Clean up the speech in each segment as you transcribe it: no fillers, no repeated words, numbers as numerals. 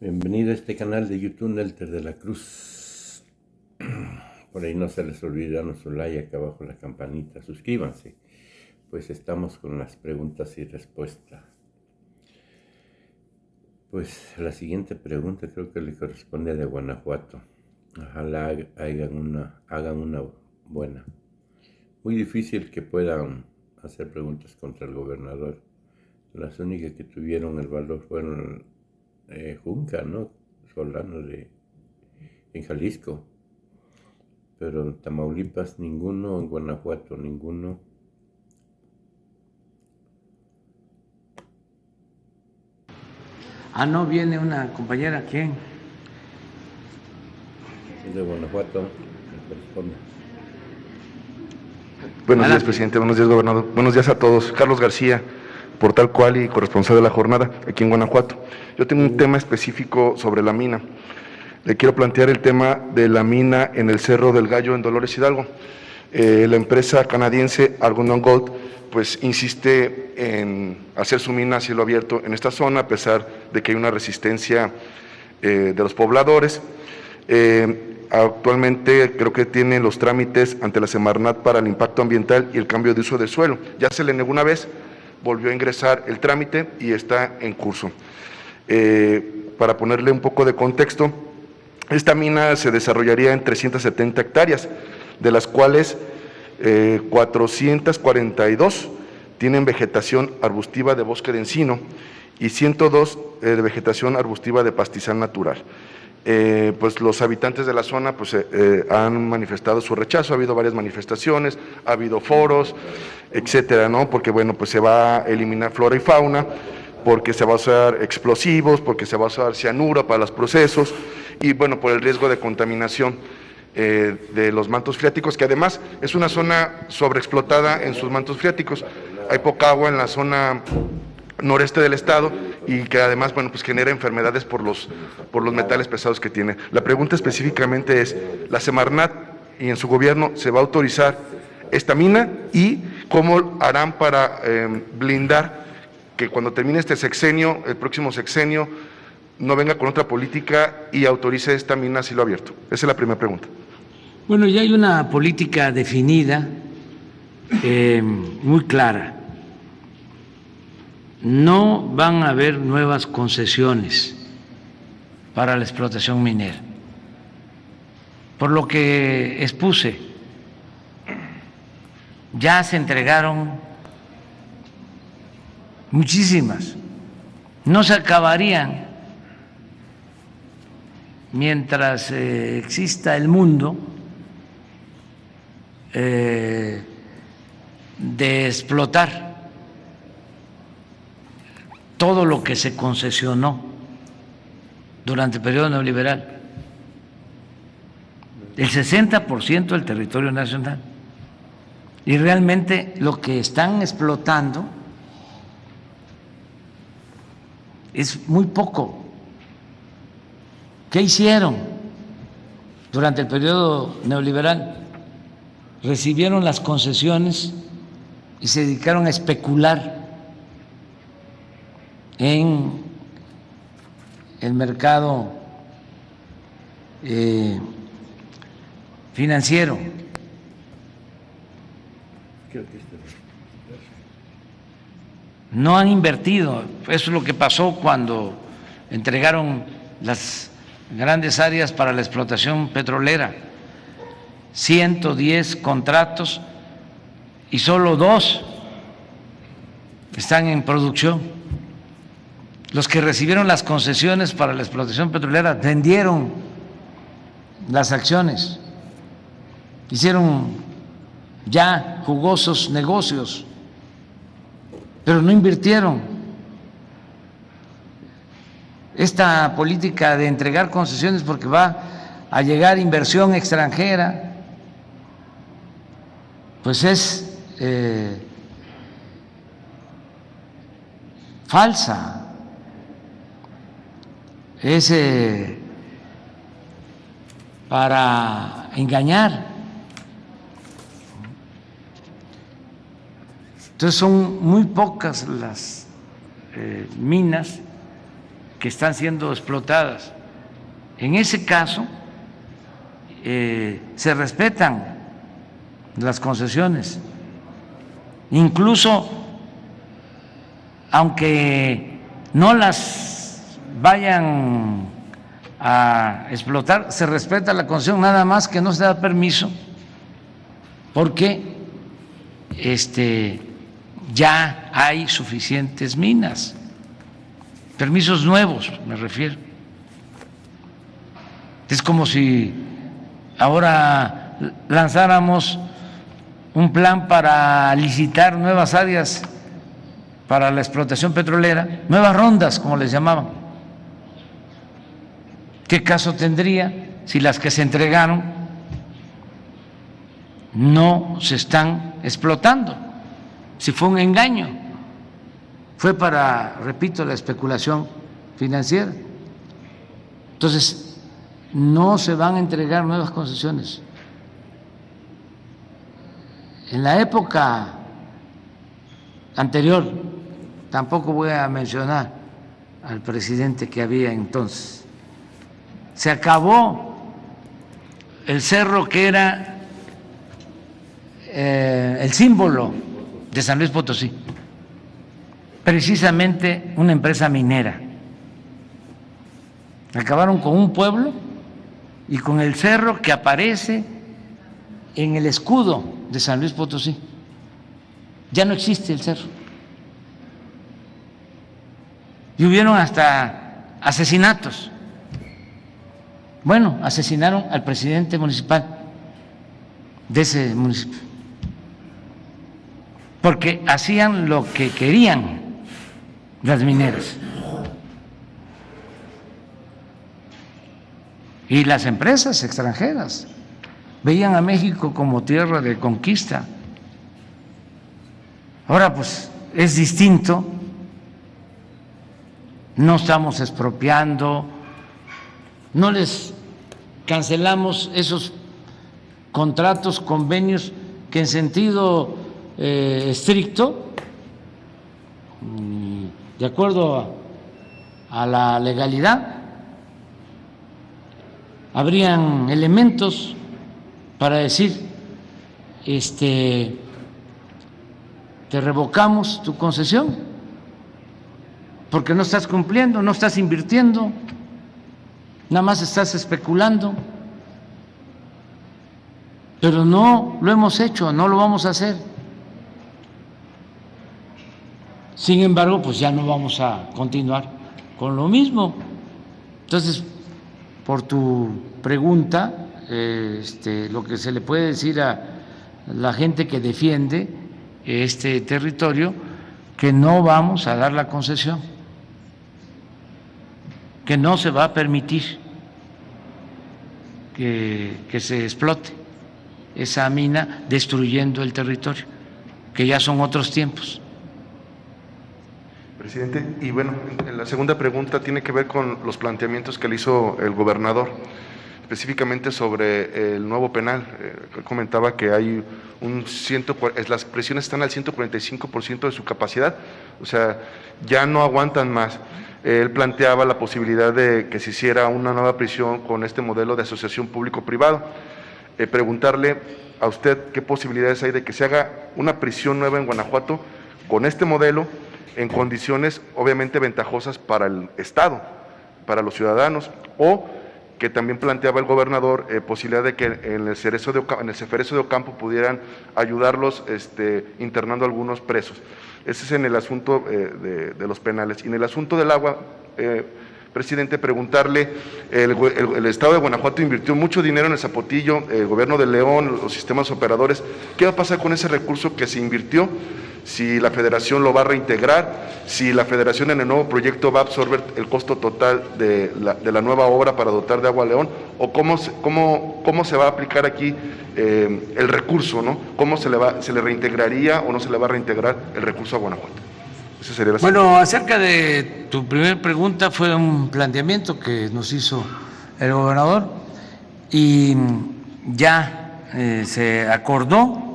Bienvenido a este canal de YouTube Nelter de la Cruz. Por ahí no se les olvide darnos su like, acá abajo la campanita, suscríbanse, pues estamos con las preguntas y respuestas. Pues la siguiente pregunta creo que le corresponde a de Guanajuato. Ojalá hagan una buena. Muy difícil que puedan hacer preguntas contra el gobernador. Las únicas que tuvieron el valor fueron Junca, ¿no? Solano en Jalisco. Pero en Tamaulipas ninguno, en Guanajuato ninguno. No viene una compañera, ¿quién? Es de Guanajuato, me corresponde. Buenos días, presidente. Buenos días, gobernador. Buenos días a todos. Carlos García, Portal Cual y corresponsal de La Jornada, aquí en Guanajuato. Yo tengo un tema específico sobre la mina. Le quiero plantear el tema de la mina en el Cerro del Gallo, en Dolores Hidalgo. La empresa canadiense Argonaut Gold pues insiste en hacer su mina a cielo abierto en esta zona, a pesar de que hay una resistencia de los pobladores. Actualmente creo que tiene los trámites ante la Semarnat para el impacto ambiental y el cambio de uso del suelo. Ya se le negó una vez, volvió a ingresar el trámite y está en curso. Para ponerle un poco de contexto, esta mina se desarrollaría en 370 hectáreas, de las cuales 442 tienen vegetación arbustiva de bosque de encino y 102 de vegetación arbustiva de pastizal natural. Pues los habitantes de la zona pues, han manifestado su rechazo, ha habido varias manifestaciones, ha habido foros, etcétera, ¿no? Porque bueno, pues se va a eliminar flora y fauna, porque se va a usar explosivos, porque se va a usar cianuro para los procesos y bueno, por el riesgo de contaminación de los mantos freáticos, que además es una zona sobreexplotada en sus mantos freáticos. Hay poca agua en la zona noreste del estado y que además, bueno, pues genera enfermedades por los metales pesados que tiene. La pregunta específicamente es, ¿la Semarnat y en su gobierno se va a autorizar esta mina y cómo harán para blindar que cuando termine este sexenio, el próximo sexenio, no venga con otra política y autorice esta mina a cielo abierto? Esa es la primera pregunta. Bueno, ya hay una política definida, muy clara. No van a haber nuevas concesiones para la explotación minera. Por lo que expuse, ya se entregaron muchísimas, no se acabarían mientras exista el mundo de explotar todo lo que se concesionó durante el periodo neoliberal, el 60% del territorio nacional. Y realmente lo que están explotando es muy poco. ¿Qué hicieron durante el periodo neoliberal? Recibieron las concesiones y se dedicaron a especular en el mercado financiero. No han invertido. Eso es lo que pasó cuando entregaron las grandes áreas para la explotación petrolera. 110 contratos y solo 2 están en producción. Los que recibieron las concesiones para la explotación petrolera vendieron las acciones, hicieron ya jugosos negocios, pero no invirtieron. Esta política de entregar concesiones porque va a llegar inversión extranjera, pues es falsa, es para engañar. Entonces son muy pocas las minas que están siendo explotadas. En ese caso, se respetan las concesiones, incluso aunque no las vayan a explotar, se respeta la concesión, nada más que no se da permiso porque ya hay suficientes minas, permisos nuevos me refiero. Es como si ahora lanzáramos un plan para licitar nuevas áreas para la explotación petrolera, nuevas rondas, como les llamaban. ¿Qué caso tendría si las que se entregaron no se están explotando? Si fue un engaño, fue para, repito, la especulación financiera. Entonces, no se van a entregar nuevas concesiones. En la época anterior, tampoco voy a mencionar al presidente que había entonces, se acabó el cerro que era el símbolo de San Luis Potosí, precisamente una empresa minera. Acabaron con un pueblo y con el cerro que aparece en el escudo de San Luis Potosí. Ya no existe el cerro. Y hubieron hasta asesinatos. Bueno, asesinaron al presidente municipal de ese municipio, porque hacían lo que querían las mineras. Y las empresas extranjeras veían a México como tierra de conquista. Ahora pues es distinto, no estamos expropiando, no les cancelamos esos contratos, convenios que en sentido estricto, de acuerdo a la legalidad, habrían elementos para decir, te revocamos tu concesión porque no estás cumpliendo, no estás invirtiendo, nada más estás especulando. Pero no lo hemos hecho, no lo vamos a hacer. Sin embargo, pues ya no vamos a continuar con lo mismo. Entonces, por tu pregunta, lo que se le puede decir a la gente que defiende este territorio, que no vamos a dar la concesión, que no se va a permitir que se explote esa mina destruyendo el territorio, que ya son otros tiempos. Presidente, y bueno, la segunda pregunta tiene que ver con los planteamientos que le hizo el gobernador, específicamente sobre el nuevo penal. Comentaba que hay las prisiones están al 145% de su capacidad, o sea, ya no aguantan más. Él planteaba la posibilidad de que se hiciera una nueva prisión con este modelo de asociación público-privado. Preguntarle a usted qué posibilidades hay de que se haga una prisión nueva en Guanajuato con este modelo, en condiciones obviamente ventajosas para el Estado, para los ciudadanos, o que también planteaba el gobernador posibilidad de que en el Cerezo de Ocampo pudieran ayudarlos internando a algunos presos. Ese es en el asunto de los penales. Y en el asunto del agua, presidente, preguntarle, el Estado de Guanajuato invirtió mucho dinero en el Zapotillo, el gobierno de León, los sistemas operadores. ¿Qué va a pasar con ese recurso que se invirtió? Si la federación lo va a reintegrar, si la federación en el nuevo proyecto va a absorber el costo total de la nueva obra para dotar de agua a León, o cómo se va a aplicar aquí el recurso, ¿no? ¿Cómo se le reintegraría o no se le va a reintegrar el recurso a Guanajuato? Esa sería la Bueno, acerca de tu primera pregunta, fue un planteamiento que nos hizo el gobernador y ya se acordó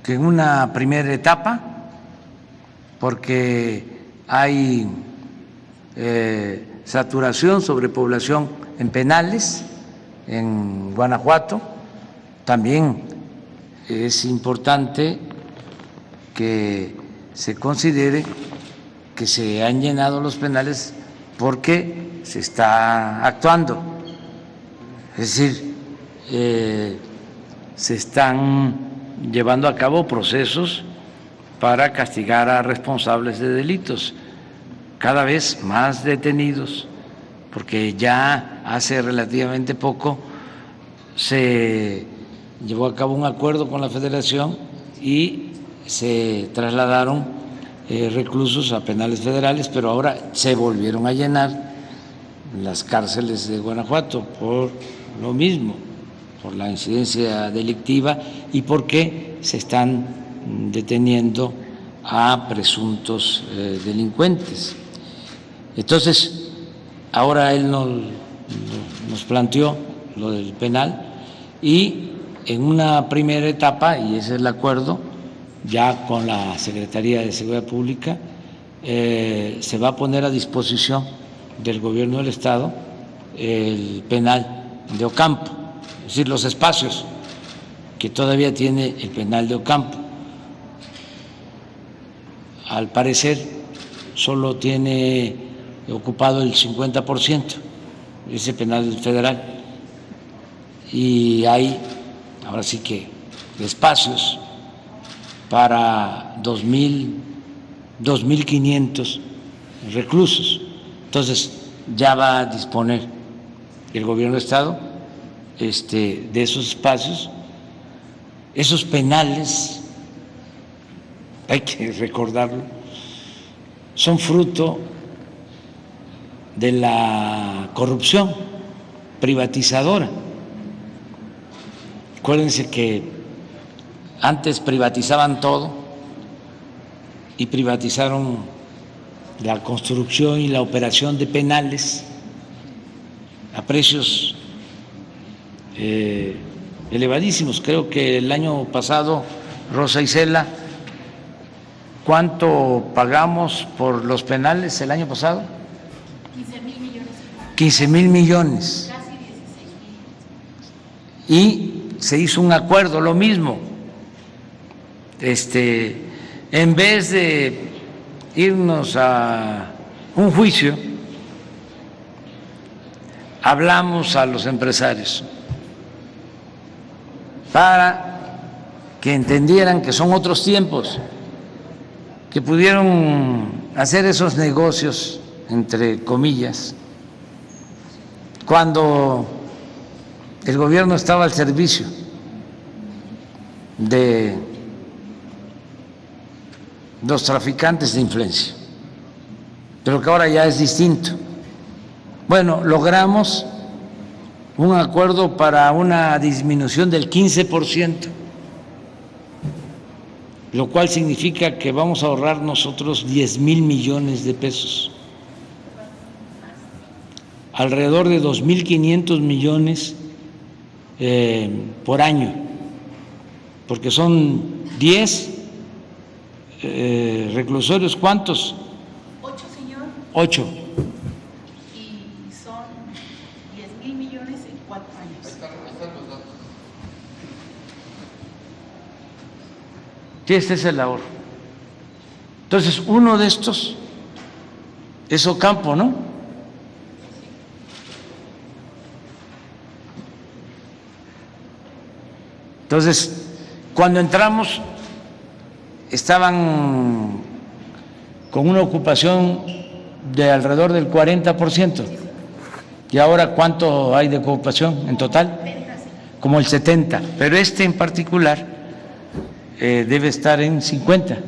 que en una primera etapa, porque hay saturación, sobrepoblación en penales en Guanajuato. También es importante que se considere que se han llenado los penales porque se está actuando, es decir, se están llevando a cabo procesos para castigar a responsables de delitos, cada vez más detenidos, porque ya hace relativamente poco se llevó a cabo un acuerdo con la Federación y se trasladaron reclusos a penales federales, pero ahora se volvieron a llenar las cárceles de Guanajuato por lo mismo, por la incidencia delictiva y porque se están deteniendo a presuntos delincuentes. Entonces, ahora él nos planteó lo del penal y en una primera etapa, y ese es el acuerdo, ya con la Secretaría de Seguridad Pública, se va a poner a disposición del Gobierno del Estado el penal de Ocampo, es decir, los espacios que todavía tiene el penal de Ocampo. Al parecer solo tiene ocupado el 50% ese penal federal y hay ahora sí que espacios para 2.500 reclusos. Entonces ya va a disponer el Gobierno del Estado de esos espacios. Esos penales, hay que recordarlo, son fruto de la corrupción privatizadora. Acuérdense que antes privatizaban todo y privatizaron la construcción y la operación de penales a precios elevadísimos. Creo que el año pasado, Rosa Isela, ¿cuánto pagamos por los penales el año pasado? 15,000 millones. 15,000 millones. Casi 16,000. Y se hizo un acuerdo, lo mismo. En vez de irnos a un juicio, hablamos a los empresarios para que entendieran que son otros tiempos, que pudieron hacer esos negocios, entre comillas, cuando el gobierno estaba al servicio de los traficantes de influencia, pero que ahora ya es distinto. Bueno, logramos un acuerdo para una disminución del 15%, lo cual significa que vamos a ahorrar nosotros 10,000 millones de pesos, alrededor de 2,500 millones por año, porque son 10 reclusorios. ¿Cuántos? 8, señor. 8. Y son 10,000 millones en 4 años. Sí, este es el ahorro. Entonces, uno de estos es Ocampo, ¿no? Entonces, cuando entramos, estaban con una ocupación de alrededor del 40%. ¿Y ahora cuánto hay de ocupación en total? Como el 70%. Pero en particular debe estar en 50%.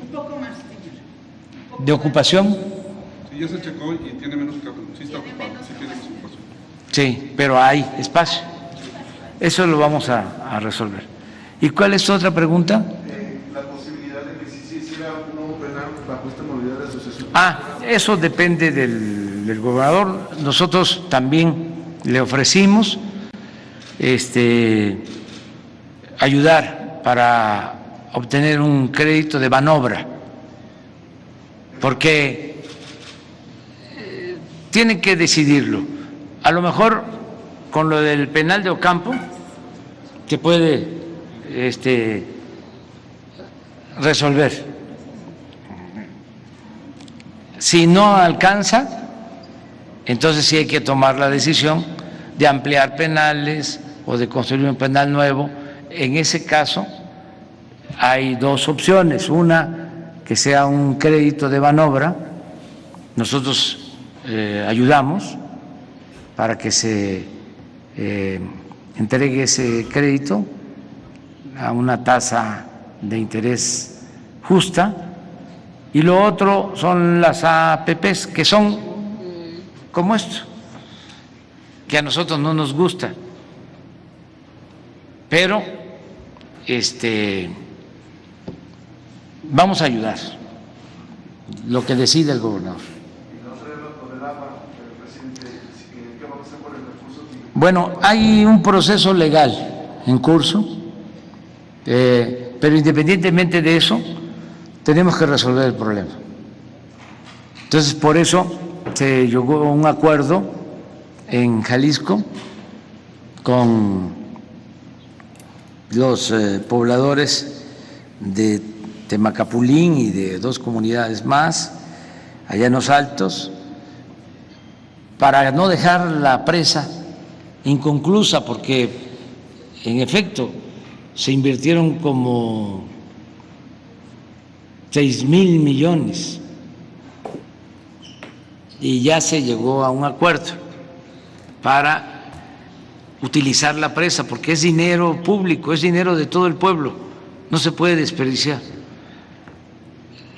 Un poco más, señor. ¿De ocupación? Sí, ya se checó y tiene menos que sí está ocupado, sí tiene más ocupación. Sí, pero hay espacio. Eso lo vamos a resolver. ¿Y cuál es tu otra pregunta? La posibilidad de que si se hiciera un nuevo penal bajo esta modalidad de asociación. Eso depende del gobernador. Nosotros también le ofrecimos ayudar para obtener un crédito de manobra, porque tiene que decidirlo. A lo mejor con lo del penal de Ocampo, que puede resolver. Si no alcanza, entonces sí hay que tomar la decisión de ampliar penales o de construir un penal nuevo. En ese caso hay dos opciones: una, que sea un crédito de manobra. Nosotros ayudamos para que se entregue ese crédito a una tasa de interés justa, y lo otro son las APPs, que son como esto, que a nosotros no nos gusta, pero vamos a ayudar lo que decide el gobernador. Bueno, hay un proceso legal en curso, pero independientemente de eso, tenemos que resolver el problema. Entonces, por eso se llegó a un acuerdo en Jalisco con los pobladores de Temacapulín y de dos comunidades más, allá en los Altos, para no dejar la presa inconclusa, porque en efecto se invirtieron como 6,000 millones y ya se llegó a un acuerdo para utilizar la presa, porque es dinero público, es dinero de todo el pueblo, no se puede desperdiciar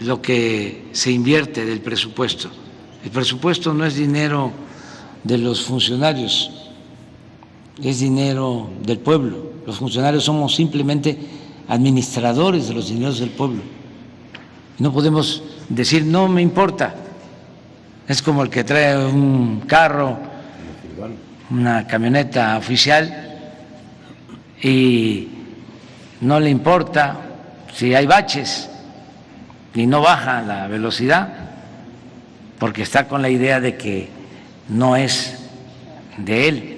lo que se invierte del presupuesto. El presupuesto no es dinero de los funcionarios, es dinero del pueblo. Los funcionarios somos simplemente administradores de los dineros del pueblo. No podemos decir no me importa. Es como el que trae un carro, una camioneta oficial, y no le importa si hay baches y no baja la velocidad porque está con la idea de que no es de él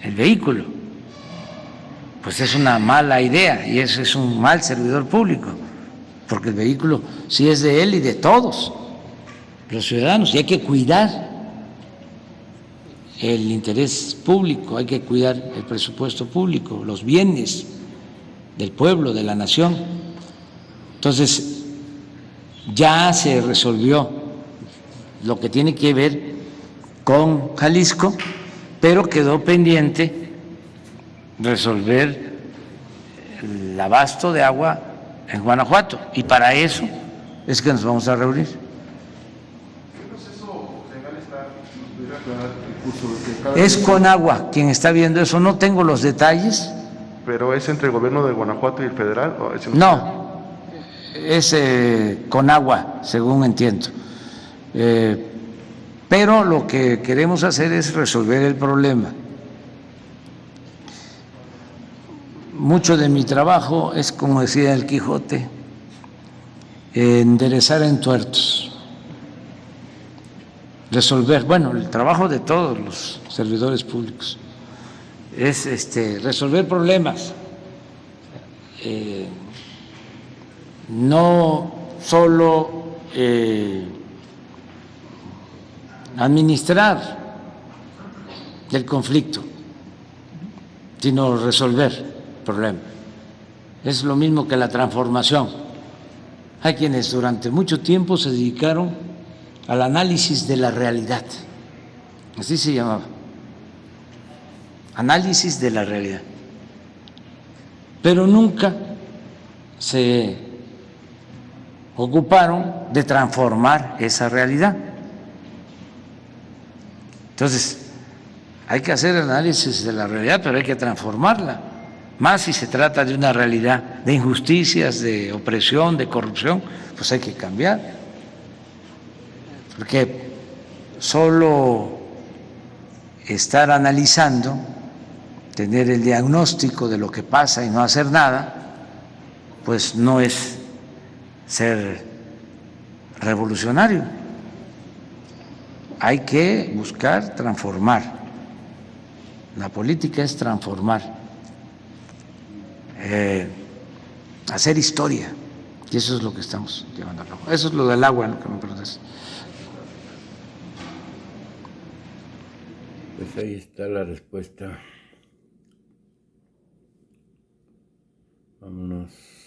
el vehículo. Pues es una mala idea y eso es un mal servidor público, porque el vehículo sí es de él y de todos los ciudadanos, y hay que cuidar el interés público, hay que cuidar el presupuesto público, los bienes del pueblo, de la nación. Entonces, ya se resolvió lo que tiene que ver con Jalisco, pero quedó pendiente resolver el abasto de agua en Guanajuato, y para eso es que nos vamos a reunir. ¿Qué proceso legal está? ¿Nos pudiera aclarar el curso de cada Es Conagua quien está viendo eso, no tengo los detalles. ¿Pero es entre el gobierno de Guanajuato y el federal? ¿O es No, es Conagua, según entiendo. Pero lo que queremos hacer es resolver el problema. Mucho de mi trabajo es, como decía el Quijote, enderezar entuertos, resolver, bueno, el trabajo de todos los servidores públicos es resolver problemas, no solo administrar el conflicto, sino resolver problemas. Es lo mismo que la transformación. Hay quienes durante mucho tiempo se dedicaron al análisis de la realidad, así se llamaba, análisis de la realidad, pero nunca se ocuparon de transformar esa realidad. Entonces, hay que hacer análisis de la realidad, pero hay que transformarla, más si se trata de una realidad de injusticias, de opresión, de corrupción, pues hay que cambiar, porque solo estar analizando, tener el diagnóstico de lo que pasa y no hacer nada, pues no es ser revolucionario. hay que buscar transformar. La política es transformar, hacer historia, y eso es lo que estamos llevando a cabo. Eso es lo del agua, ¿no?, que me preguntas. Pues ahí está la respuesta. Vámonos.